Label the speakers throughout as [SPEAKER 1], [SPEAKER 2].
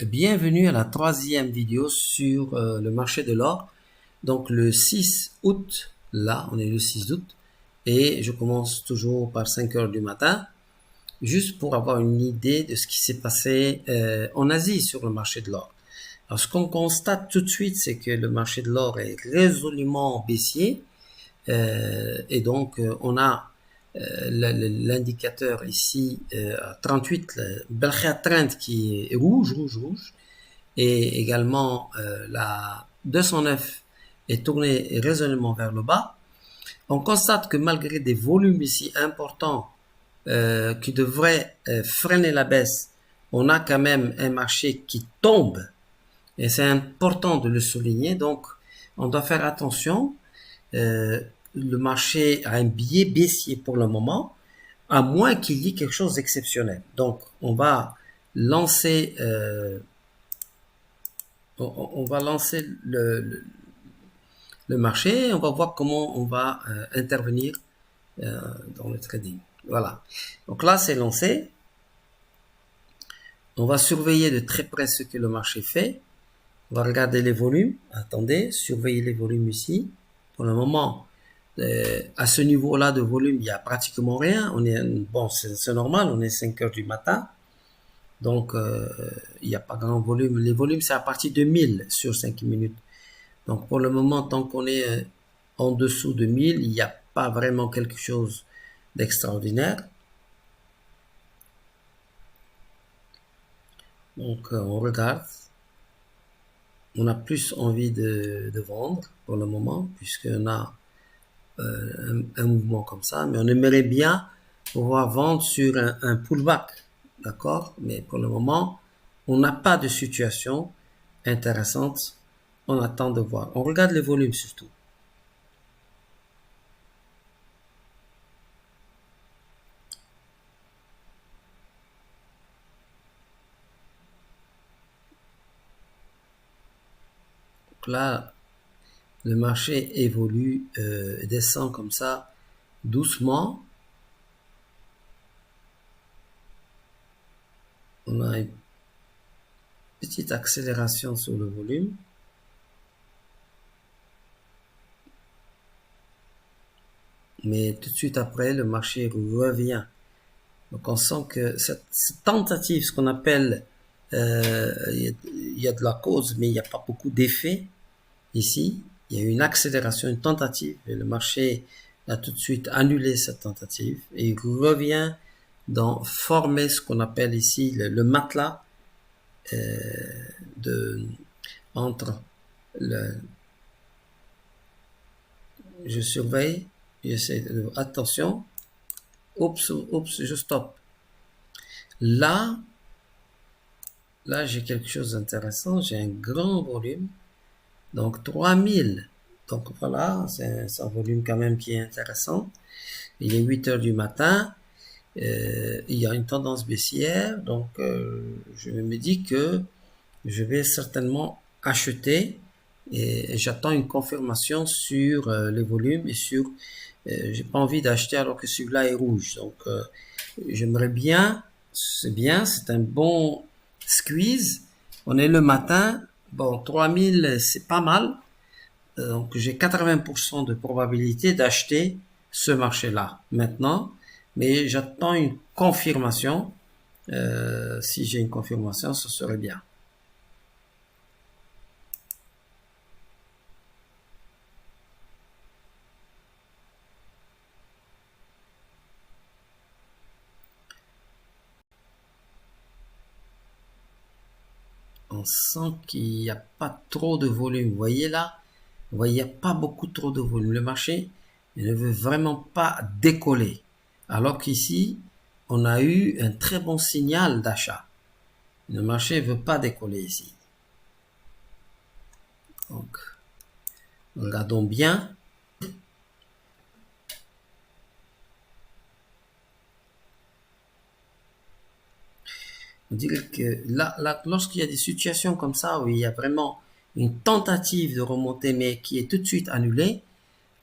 [SPEAKER 1] Bienvenue à la troisième vidéo sur le marché de l'or. Donc le 6 août, là on est le 6 août et je commence toujours par 5 heures du matin juste pour avoir une idée de ce qui s'est passé en Asie sur le marché de l'or. Alors ce qu'on constate tout de suite, c'est que le marché de l'or est résolument baissier et donc on a l'indicateur ici à 38, le Belkhiat Trend qui est rouge, et également la 209 est tournée résolument vers le bas. On constate que malgré des volumes ici importants qui devraient freiner la baisse, on a quand même un marché qui tombe et c'est important de le souligner. Donc on doit faire attention. Le marché a un biais baissier pour le moment, à moins qu'il y ait quelque chose d'exceptionnel. Donc on va lancer le marché, on va voir comment on va intervenir dans le trading. Voilà. Donc là, c'est lancé. On va surveiller de très près ce que le marché fait. On va regarder les volumes. Attendez, surveiller les volumes ici. Pour le moment, à ce niveau-là de volume, il n'y a pratiquement rien. Bon, c'est normal, on est 5 heures du matin. Donc, il n'y a pas grand volume. Les volumes, c'est à partir de 1000 sur 5 minutes. Donc, pour le moment, tant qu'on est en dessous de 1000, il n'y a pas vraiment quelque chose d'extraordinaire. Donc, on regarde. On a plus envie de vendre pour le moment, puisqu'on a un mouvement comme ça. Mais on aimerait bien pouvoir vendre sur un pullback. D'accord? Mais pour le moment, on n'a pas de situation intéressante. On attend de voir. On regarde les volumes surtout. Donc là, le marché évolue, descend comme ça, doucement. On a une petite accélération sur le volume. Mais tout de suite après, le marché revient. Donc on sent que cette tentative, ce qu'on appelle, il y a de la cause, mais il n'y a pas beaucoup d'effet ici. Il y a eu une accélération, une tentative, et le marché a tout de suite annulé cette tentative et il revient dans former ce qu'on appelle ici le matelas entre le. Je surveille, j'essaie de attention. Oups, je stoppe. Là, j'ai quelque chose d'intéressant. J'ai un grand volume. Donc, 3000. Donc, voilà, c'est un volume quand même qui est intéressant. Il est 8 heures du matin. Il y a une tendance baissière. Donc, je me dis que je vais certainement acheter et j'attends une confirmation sur les volumes et sur j'ai pas envie d'acheter alors que celui-là est rouge. Donc, j'aimerais bien, c'est un bon squeeze. On est le matin. Bon, 3000, c'est pas mal. Donc, j'ai 80% de probabilité d'acheter ce marché-là maintenant. Mais j'attends une confirmation. Si j'ai une confirmation, ce serait bien. On sent qu'il n'y a pas trop de volume. Vous voyez là, vous voyez, il n'y a pas beaucoup trop de volume. Le marché ne veut vraiment pas décoller. Alors qu'ici, on a eu un très bon signal d'achat. Le marché ne veut pas décoller ici. Donc, regardons bien. On dirait que là, lorsqu'il y a des situations comme ça où il y a vraiment une tentative de remonter mais qui est tout de suite annulée,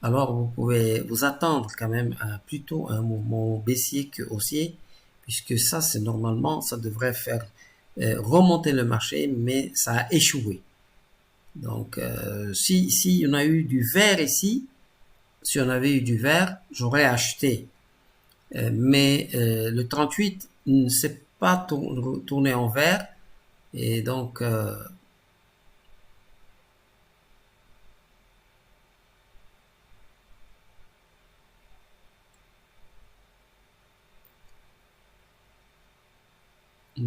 [SPEAKER 1] alors vous pouvez vous attendre quand même à plutôt un mouvement baissier que haussier, puisque ça c'est normalement, ça devrait faire remonter le marché, mais ça a échoué. Donc, si on a eu du vert ici, si on avait eu du vert, j'aurais acheté. Mais le 38 ne s'est pas tourné en vert, et donc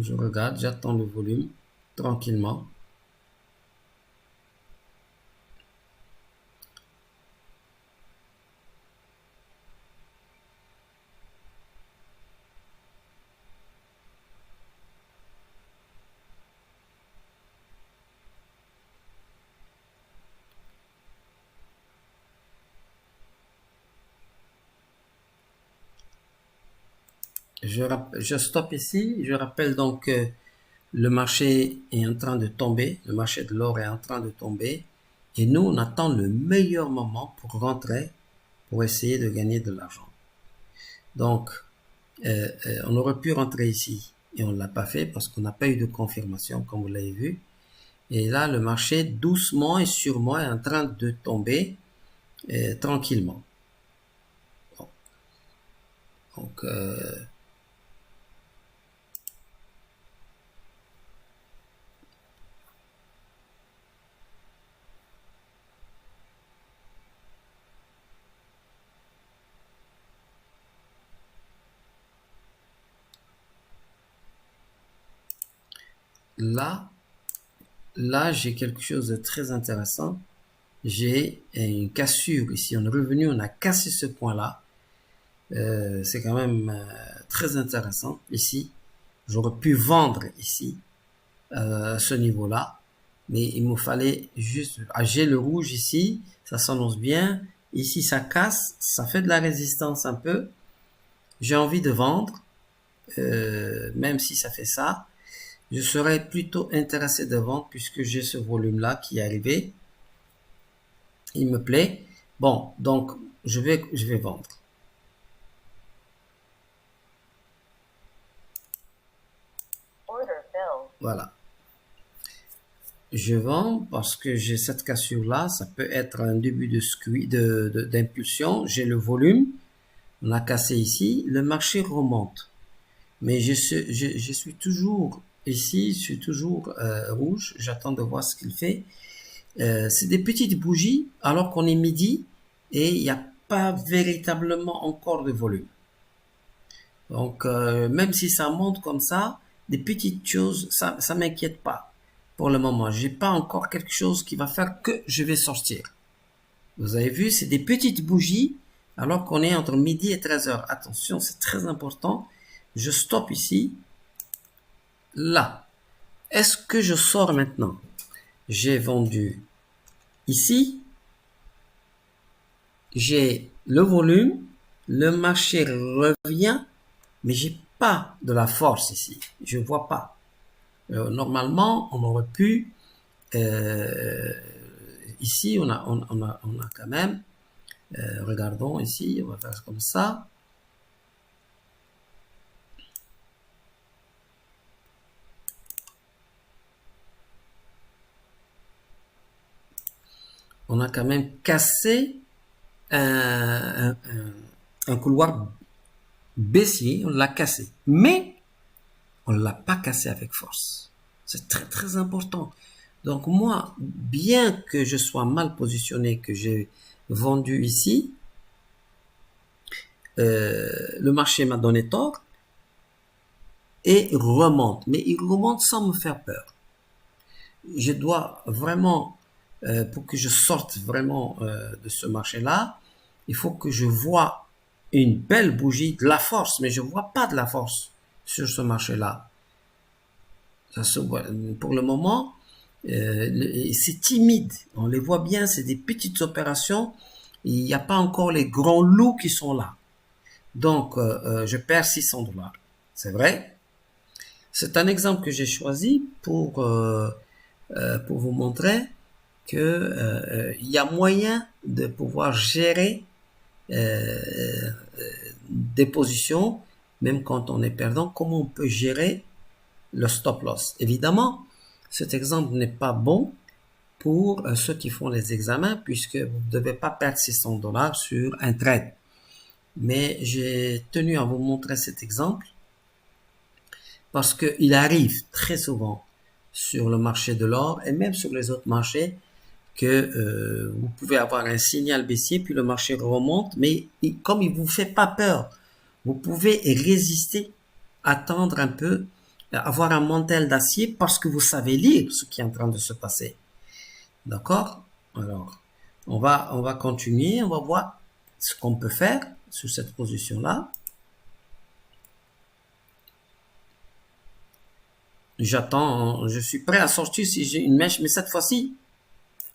[SPEAKER 1] je regarde, j'attends le volume tranquillement. Je stoppe ici. Je rappelle donc que le marché est en train de tomber. Le marché de l'or est en train de tomber. Et nous, on attend le meilleur moment pour rentrer, pour essayer de gagner de l'argent. Donc, on aurait pu rentrer ici et on ne l'a pas fait parce qu'on n'a pas eu de confirmation, comme vous l'avez vu. Et là, le marché, doucement et sûrement, est en train de tomber tranquillement. Bon. Donc, là, j'ai quelque chose de très intéressant. J'ai une cassure ici. On est revenu, on a cassé ce point-là. C'est quand même très intéressant ici. J'aurais pu vendre ici à ce niveau-là, mais il me fallait juste. Ah, j'ai le rouge ici, ça s'annonce bien. Ici, ça casse, ça fait de la résistance un peu. J'ai envie de vendre, même si ça fait ça. Je serais plutôt intéressé de vendre puisque j'ai ce volume-là qui est arrivé. Il me plaît. Bon, donc je vais vendre. Voilà. Je vends parce que j'ai cette cassure-là. Ça peut être un début d'impulsion. J'ai le volume. On a cassé ici. Le marché remonte. Mais je suis toujours ici. Je suis toujours rouge. J'attends de voir ce qu'il fait. C'est des petites bougies alors qu'on est midi et il n'y a pas véritablement encore de volume. Donc, même si ça monte comme ça, des petites choses, ça m'inquiète pas pour le moment. J'ai pas encore quelque chose qui va faire que je vais sortir. Vous avez vu, c'est des petites bougies alors qu'on est entre midi et 13 heures. Attention, c'est très important. Je stoppe ici. Là. Est-ce que je sors maintenant? J'ai vendu ici. J'ai le volume. Le marché revient. Mais j'ai pas de la force ici. Je vois pas. Normalement, on aurait pu ici, on a quand même. Regardons ici, on va faire comme ça. On a quand même cassé un couloir baissier, on l'a cassé. Mais on ne l'a pas cassé avec force. C'est très très important. Donc moi, bien que je sois mal positionné, que j'ai vendu ici, le marché m'a donné tort et remonte. Mais il remonte sans me faire peur. Je dois vraiment, pour que je sorte vraiment de ce marché-là, il faut que je vois une belle bougie, de la force, mais je ne vois pas de la force sur ce marché-là. Pour le moment, c'est timide. On les voit bien, c'est des petites opérations. Il n'y a pas encore les grands loups qui sont là. Donc, je perds 600 $. C'est vrai. C'est un exemple que j'ai choisi pour vous montrer que il y a moyen de pouvoir gérer des positions, même quand on est perdant. Comment on peut gérer le stop loss. Évidemment, cet exemple n'est pas bon pour ceux qui font les examens puisque vous ne devez pas perdre 600 dollars sur un trade. Mais j'ai tenu à vous montrer cet exemple parce qu'il arrive très souvent sur le marché de l'or et même sur les autres marchés que vous pouvez avoir un signal baissier puis le marché remonte, mais comme il vous fait pas peur, vous pouvez résister, attendre un peu, avoir un mantel d'acier parce que vous savez lire ce qui est en train de se passer. D'accord? Alors, on va continuer, on va voir ce qu'on peut faire sur cette position-là. J'attends, je suis prêt à sortir si j'ai une mèche, mais cette fois-ci,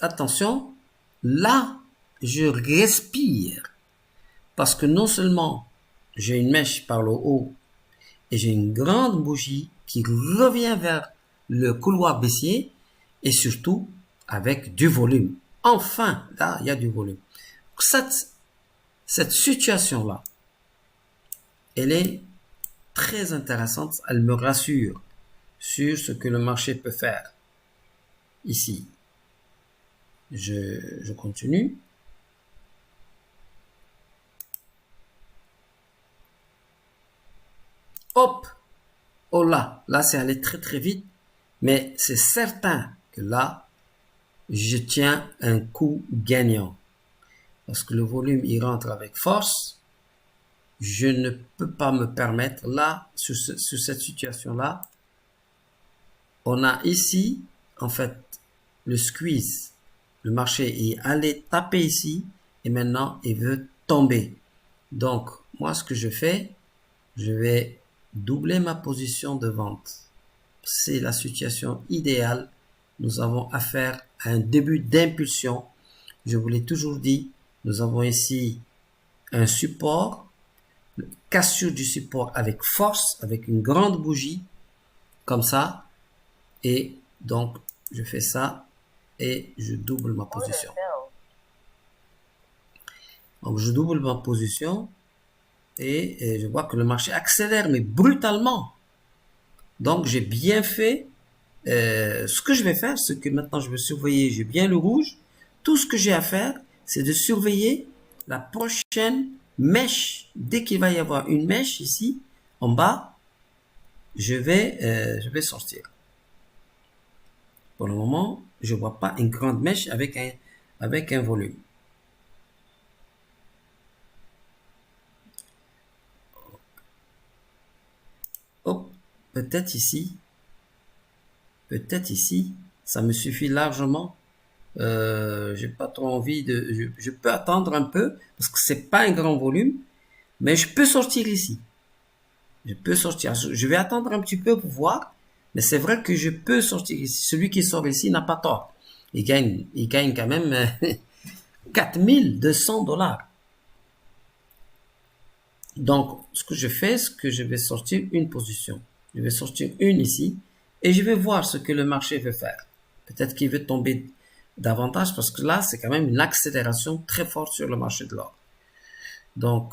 [SPEAKER 1] attention, là, je respire. Parce que non seulement j'ai une mèche par le haut et j'ai une grande bougie qui revient vers le couloir baissier et surtout avec du volume. Enfin, là, il y a du volume. Cette situation-là, elle est très intéressante. Elle me rassure sur ce que le marché peut faire. Ici, je continue. Hop! Oh là c'est allé très très vite. Mais c'est certain que là, je tiens un coup gagnant. Parce que le volume, il rentre avec force. Je ne peux pas me permettre, là, sur cette situation-là, on a ici, en fait, le squeeze. Le marché est allé taper ici et maintenant, il veut tomber. Donc, moi, ce que je fais, je vais doubler ma position de vente. C'est la situation idéale. Nous avons affaire à un début d'impulsion. Je vous l'ai toujours dit, nous avons ici un support, cassure du support avec force, avec une grande bougie, comme ça. Et donc, je fais ça et je double ma position. Donc, je double ma position et je vois que le marché accélère, mais brutalement. Donc, j'ai bien fait. Ce que je vais faire, c'est que maintenant, je vais surveiller. J'ai bien le rouge. Tout ce que j'ai à faire, c'est de surveiller la prochaine mèche. Dès qu'il va y avoir une mèche ici, en bas, je vais sortir. Pour le moment, je vois pas une grande mèche avec un volume. Hop, peut-être ici, ça me suffit largement. J'ai pas trop envie je peux attendre un peu parce que c'est pas un grand volume, mais je peux sortir ici. Je peux sortir. Je vais attendre un petit peu pour voir, mais c'est vrai que je peux sortir ici. Celui qui sort ici n'a pas tort. Il gagne quand même 4200 dollars. Donc, ce que je fais, c'est que je vais sortir une position. Je vais sortir une ici et je vais voir ce que le marché veut faire. Peut-être qu'il veut tomber davantage parce que là, c'est quand même une accélération très forte sur le marché de l'or. Donc,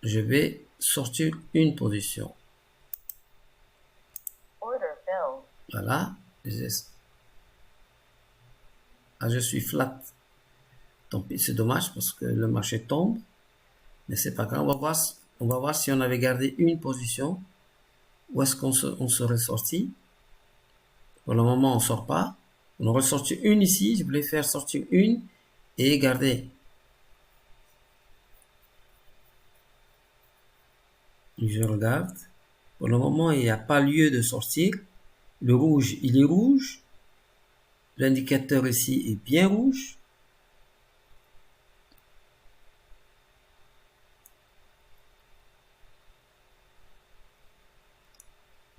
[SPEAKER 1] je vais sortir une position. Voilà. Je suis flat. Donc, c'est dommage parce que le marché tombe. Mais c'est pas grave. On va voir si on avait gardé une position. Où est-ce qu'on serait sorti? Pour le moment, on sort pas. On aurait sorti une ici. Je voulais faire sortir une et garder. Je regarde. Pour le moment, il n'y a pas lieu de sortir. Le rouge, il est rouge. L'indicateur ici est bien rouge.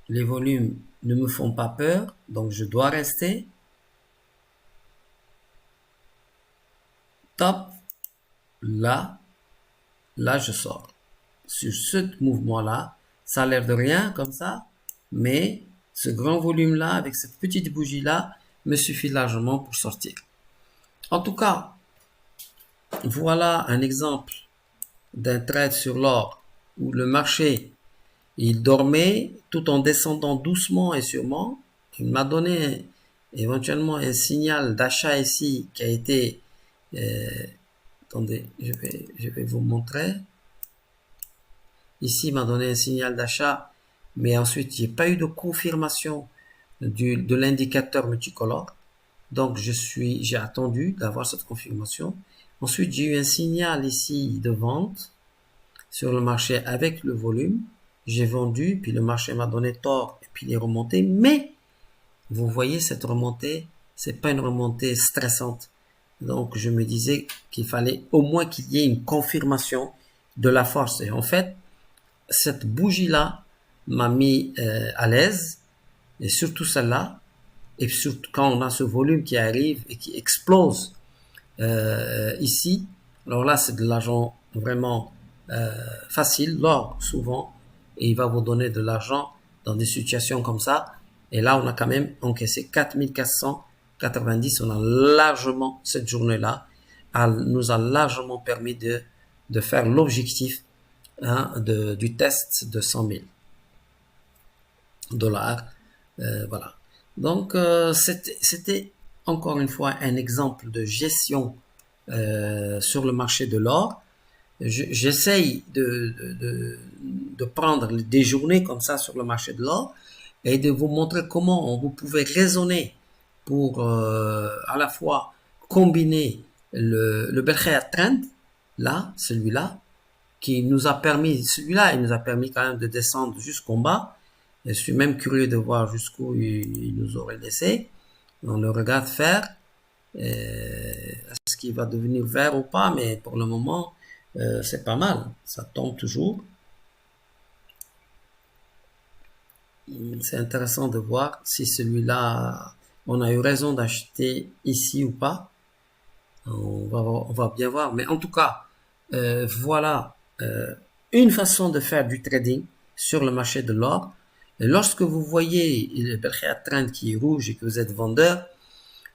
[SPEAKER 1] Les volumes ne me font pas peur, donc je dois rester. Top. Là, je sors. Sur ce mouvement-là, ça a l'air de rien comme ça, mais ce grand volume-là, avec cette petite bougie-là, me suffit largement pour sortir. En tout cas, voilà un exemple d'un trade sur l'or où le marché Il dormait tout en descendant doucement et sûrement. Il m'a donné éventuellement un signal d'achat ici qui a été... attendez, je vais vous montrer. Ici, il m'a donné un signal d'achat, mais ensuite, j'ai pas eu de confirmation de l'indicateur multicolore. Donc, j'ai attendu d'avoir cette confirmation. Ensuite, j'ai eu un signal ici de vente sur le marché avec le volume. J'ai vendu, puis le marché m'a donné tort, et puis il est remonté. Mais, vous voyez, cette remontée, c'est pas une remontée stressante. Donc, je me disais qu'il fallait au moins qu'il y ait une confirmation de la force. Et en fait, cette bougie-là m'a mis à l'aise, et surtout celle-là, et surtout quand on a ce volume qui arrive et qui explose ici, alors là c'est de l'argent vraiment facile. L'or souvent, et il va vous donner de l'argent dans des situations comme ça, et là on a quand même encaissé 4490. On a largement, cette journée-là nous a largement permis de faire l'objectif du test de 100 000 dollars. Voilà. Donc, c'était encore une fois un exemple de gestion sur le marché de l'or. J'essaye de prendre des journées comme ça sur le marché de l'or et de vous montrer comment vous pouvez raisonner pour à la fois combiner le Belkhayat Trend, là, celui-là, qui nous a permis, celui-là, il nous a permis quand même de descendre jusqu'en bas. Je suis même curieux de voir jusqu'où il nous aurait laissé. On le regarde faire. Est-ce qu'il va devenir vert ou pas? Mais pour le moment, c'est pas mal. Ça tombe toujours. C'est intéressant de voir si celui-là, on a eu raison d'acheter ici ou pas. On va bien voir. Mais en tout cas, voilà une façon de faire du trading sur le marché de l'or. Et lorsque vous voyez le Belkhayat Trend qui est rouge et que vous êtes vendeur,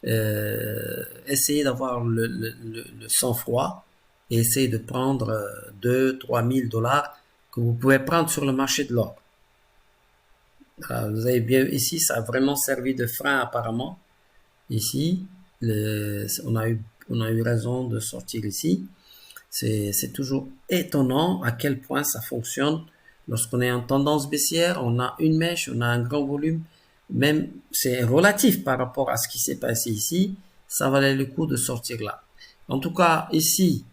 [SPEAKER 1] essayez d'avoir le sang-froid et essayez de prendre 2-3 000 dollars que vous pouvez prendre sur le marché de l'or. Vous avez bien ici, ça a vraiment servi de frein apparemment. Ici, on a eu raison de sortir ici. C'est toujours étonnant à quel point ça fonctionne. Lorsqu'on est en tendance baissière, on a une mèche, on a un grand volume. Même, c'est relatif par rapport à ce qui s'est passé ici. Ça valait le coup de sortir là. En tout cas, ici,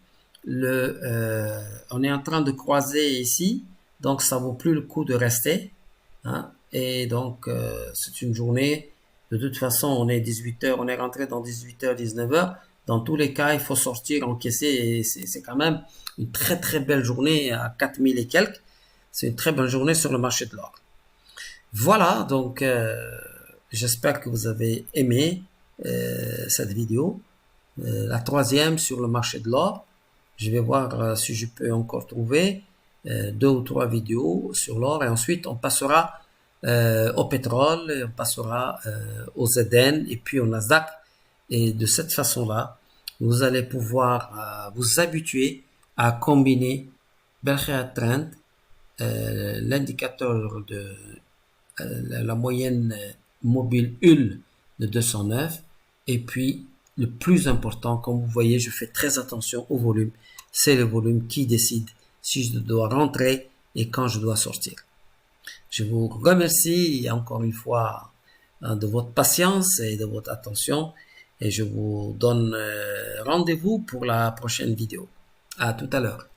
[SPEAKER 1] on est en train de croiser ici. Donc, ça vaut plus le coup de rester. Hein. Et donc, c'est une journée. De toute façon, on est 18h, on est rentré dans 18h, 19h. Dans tous les cas, il faut sortir, encaisser. Et c'est quand même une très très belle journée à 4000 et quelques. C'est une très bonne journée sur le marché de l'or. Voilà, donc j'espère que vous avez aimé cette vidéo. La troisième sur le marché de l'or. Je vais voir si je peux encore trouver 2 ou 3 vidéos sur l'or. Et ensuite, on passera au pétrole, et on passera au ZN et puis au Nasdaq. Et de cette façon-là, vous allez pouvoir vous habituer à combiner Belkhayat Trend, l'indicateur de la moyenne mobile UL de 209 et puis le plus important, comme vous voyez, je fais très attention au volume. C'est le volume qui décide si je dois rentrer et quand je dois sortir. Je vous remercie encore une fois de votre patience et de votre attention et je vous donne rendez-vous pour la prochaine vidéo. À tout à l'heure.